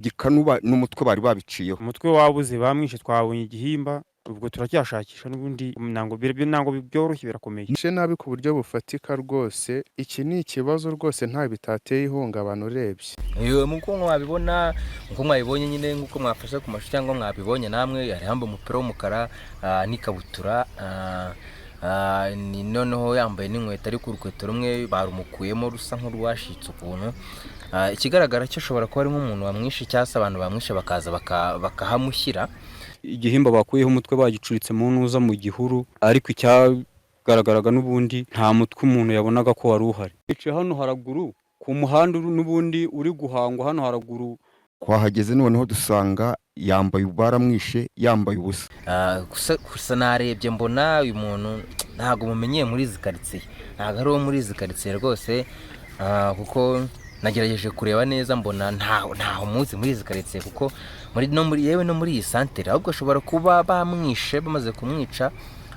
gikanuba n'umutwe bari babiciyeho. umutwe wabuze bamwishe, twabonye igihimba, ubwo turacyashakisha n'ubundi ntango byoroshye, birakomeye. Bishe nabi ku buryo bufatika rwose, iki ni ikibazo rwose nta bitateye ihungabana urebye. Nk'uko mwabibonye nyine, nk'uko mwafashe ku mashusho cyangwa mwabibonye namwe, yari yambaye umupira w'umukara n'ikabutura, noneho yambaye n'inkweto, ariko urukweto rumwe barumukuyemo rusa nk'urwashitse ukuntu. Ikigaragara cyo ashobora kuba ari nk'umuntu wamwishe cyangwa se abantu bamwishe bakaza bakahamushyira. Igihimba bakuyeho umutwe bagicuritse mu ntuza mu gihuru, ariko icyagaragaraga n'ubundi nta mutwe umuntu yabonaga ko wari uhari. Yicaye hano haraguru ku muhanda n'ubundi uri guhangwa hano haraguru. Twahageze noneho dusanga yambaye baramwishe yambaye ubusa. Gusa narebye mbona uyu muntu ntabwo mumenyeye muri izi karitsiye, ntabwo ari uwo muri izi karitsiye rwose, kuko nagerageje kureba neza mbona ntaho muzi muri izi karitsiye, kuko yewe no muri iyi santere, ahubwo ashobora kuba bamwishe, bamaze kumwica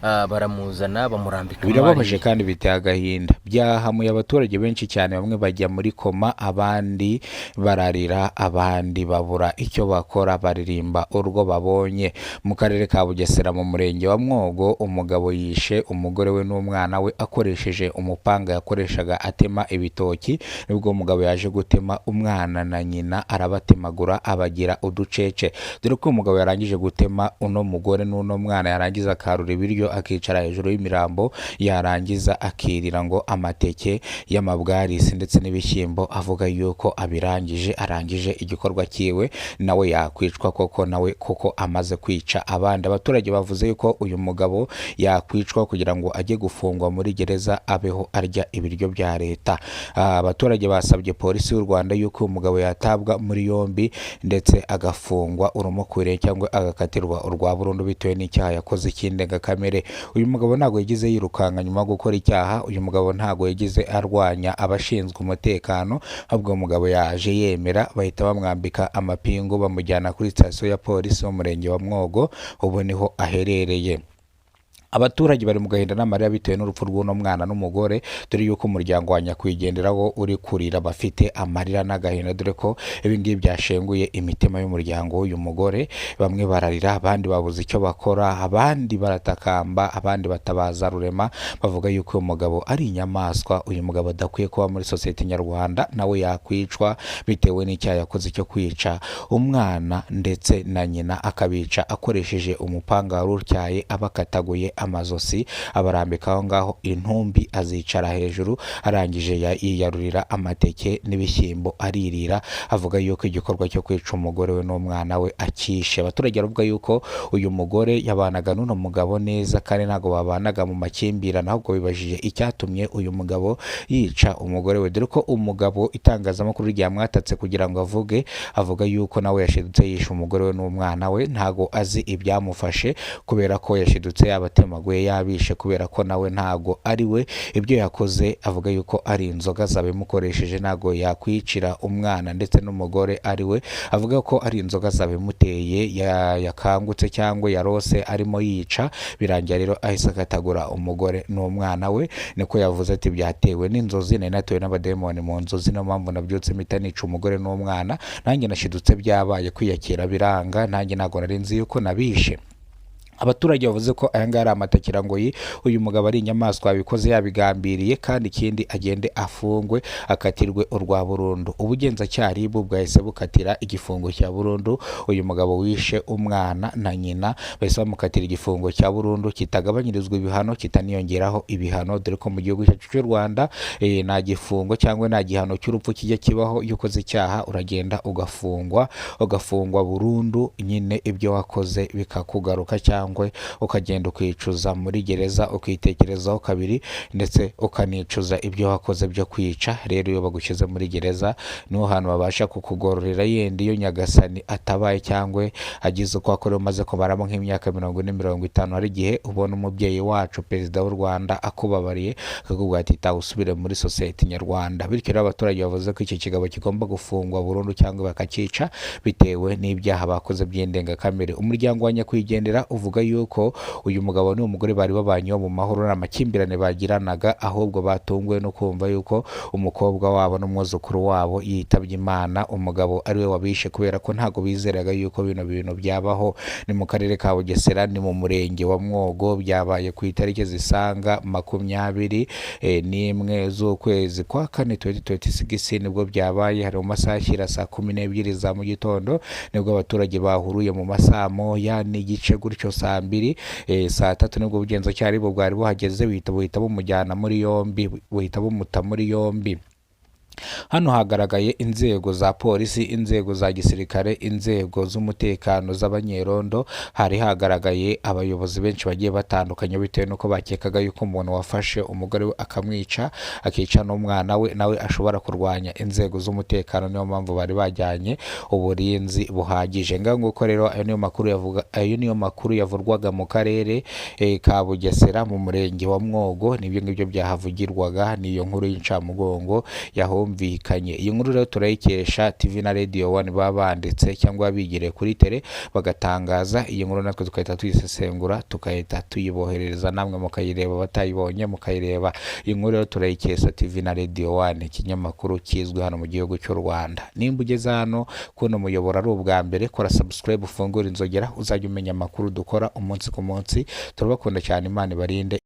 baramuzana bamurambika. Birababaje kandi biteye agahinda, byahamuye abaturage benshi cyane, bamwe bajya muri koma, abandi bararira, abandi babura icyo bakora, baririmba urwo babonye. Mu karere ka Bugesera mu murenge wa Mwogo, umugabo yishe umugore we n'umwana we akoresheje umupanga yakoreshaga atema ibitoki. Nibwo umugabo yaje gutema umwana na nyina, arabatemagura abagira uducece, dore ko umugabo yarangije gutema uno mugore n'uno mwana, yarangiza akarura ibiryo akicara hejuru y'imirambo, yarangiza akirira ngo amateke y'amabwarisi ndetse n'ibishyimbo, avuga yuko arangije igikorwa cyiwe, nawe yakwicwa koko, nawe koko amaze kwica abandi. Abaturage bavuze yuko uyu mugabo yakwicwa kugira ngo ajye gufungwa muri gereza, abeho arya ibiryo bya leta. Abaturage basabye polisi y'u Rwanda yuko uyu mugabo yatabwa muri yombi ndetse agafungwa urumukwiriye cyangwa agakatirwa urwa burundu bitewe n'icyaha yakoze cy'indengakamere. Uyu mugabo ntago yagize yirukanka nyuma yo gukora icyaha, uyu mugabo ntago yagize arwanya abashinzwe umutekano, ahubwo umugabo yaje yemera, bahita bamwambika amapingu bamujyana kuri sitasiyo ya polisi mu murenge wa Mwogo, ubu niho aherereye. Abaturage bari mu gahinda n'amarira bitewe n'urupfu rw'uno mwana n'umugore, dore yuko umuryango wa nyakwigenderaho uri kurira, bafite amarira n'agahinda, dore ko ibi ngibi byashenguye imitima y'umuryango w'uyu mugore. Bamwe bararira, abandi babuze icyo bakora, abandi baratakamba, abandi batabaza rurema, bavuga yuko uyu mugabo ari inyamaswa, uyu mugabo adakwiye kuba muri sosiyete nyarwanda, nawe yakwicwa bitewe n'icyaha yakoze cyo kwica umwana ndetse na nyina, akabica akoresheje umupanga wari utyaye, abakataguye amazosi, abarambika aho ngaho intumbi, azicara hejuru, arangije yiyarurira amateke n'ibishyimbo aririra, avuga yuko igikorwa cyo kwica umugore we n'umwana we akishe. Abaturage baravuga yuko uyu mugore yabanaga n'uno mugabo neza, kandi ntago babanaga mu makimbirane, ahubwo bibajije icyatumye uyu mugabo yica umugore we, dore ko umugabo itangazamakuru ryamwatatse kugira ngo avuga yuko nawe yashidutse yishe umugore we n'umwana we, ntago azi ibyamufashe, kubera ko yashidutse yabatemaguye yabishe, kubera ko nawe ntago ari we ibyo yakoze, avuga yuko ari inzoga zabimukoresheje, ntago yakwicira umwana ndetse n'umugore ari we, avuga ko ari inzoga zabimuteye, yakangutse cyangwa yarose arimo yica, birangira rero ahise akatagura umugore n'umwana we. Niko yavuze ati byatewe n'inzozi, nari natewe n'abademoni mu nzozi, niyo mpamvu nabyutse mpita nica umugore n'umwana, nanjye nashidutse byabaye, kwiyakira biranga, nanjye ntago nari nzi yuko nabishe. Abaturage bavuze ko aya ngaya ari amatakirangoyi, uyu mugabo ari inyamaswa, yabikoze yabigambiriye, kandi ikindi agende afungwe akatirwe urwa burundu. Ubugenzacyaha RIB bwahise bukatira igifungo cya burundu uyu mugabo wishe umwana na nyina, bahise bamukatira igifungo cya burundu kitagabanyirizwa ibihano, kitaniyongeraho ibihano, dore ko mu gihugu cyacu cy'u Rwanda nta gifungo cyangwa nta gihano cy'urupfu kijya kibaho. Iyo ukoze icyaha uragenda ugafungwa burundu, nyine ibyo wakoze bikakugaruka, cyangwa ukagenda ukicuza muri gereza, ukitekerezaho kabiri, ndetse ukanicuza ibyo wakoze byo kwica. Rero iyo bagushyize muri gereza niho hantu babasha kukugororera, yenda iyo nyagasani atabaye cyangwa agize uko akora umaze kumaramo nk'imyaka 40-50, hari igihe ubona umubyeyi wacu perezida w'u Rwanda akubabariye, akakubwira ati taha usubire muri sosiyete nyarwanda. Bityo rero abaturage bavuze ko iki kigabo kigomba gufungwa burundu cyangwa bakakica bitewe n'ibyaha bakoze by'indengakamere. Umuryango wa nyakwigendera uvuga bavuga yuko uyu mugabo n'umugore bari babanyeho mu mahoro nta makimbirane bagiranaga, ahubwo batunguwe no kumva yuko umukobwa wabo n'umwuzukuru wabo yitabye Imana, umugabo ariwe wabishe kubera ko ntago bizeraga yuko bino bintu byabaho. Ni mu karere ka Bugesera, ni mu murenge wa Mwogo, byabaye ku itariki zisaga 21 z'ukwezi kwa kane 2026 nibwo byabaye. Hari mu masaha ashyira saa 12 za mu gitondo nibwo abaturage bahuruye mu masaa moya n'igice gutyo saa 2, saa 3 nibwo ubugenzacyaha bwari buhageze buhita bumujyana muri yombi, buhita bumuta muri yombi. Hano hagaragaye inzego za polisi, inzego za gisirikare, inzego z'umutekano z'abanyerondo, hari hagaragaye abayobozi benshi bagiye batandukanye bitewe nuko bakekaga yuko umuntu wafashe umugore we akamwica, akica n'umwana we nawe ashobora kurwanya inzego z'umutekano. Niyo mpamvu bari bajyanye uburinzi buhagije. Nguko rero ayo niyo makuru yavurwaga mu karere ka Bugesera mu murenge wa Mwogo. Nibyo ngibyo byahavugirwaga, niyo nkuru y'incamugongo yahumvikanye. Iyi nkuru rero turayikesha TV na Radio 1 baba banditse cyangwa bigire kuri tele bagatangaza iyi nkuru, natwe tukahita tuyisesengura tukahita tuyiboherereza, namwe mukayireba, batayibonye mukayireba. Iyi nkuru rero turayikesha TV na Radio 1, ikinyamakuru kizwi hano mu gihugu cy'u Rwanda. Nimba ugeze hano kuno muyobora ari ubwa mbere, kora subscribe, ufungura inzogera uzajya umenya amakuru dukora umunsi ku munsi. Turabakunda cyane, Imana ibarinde.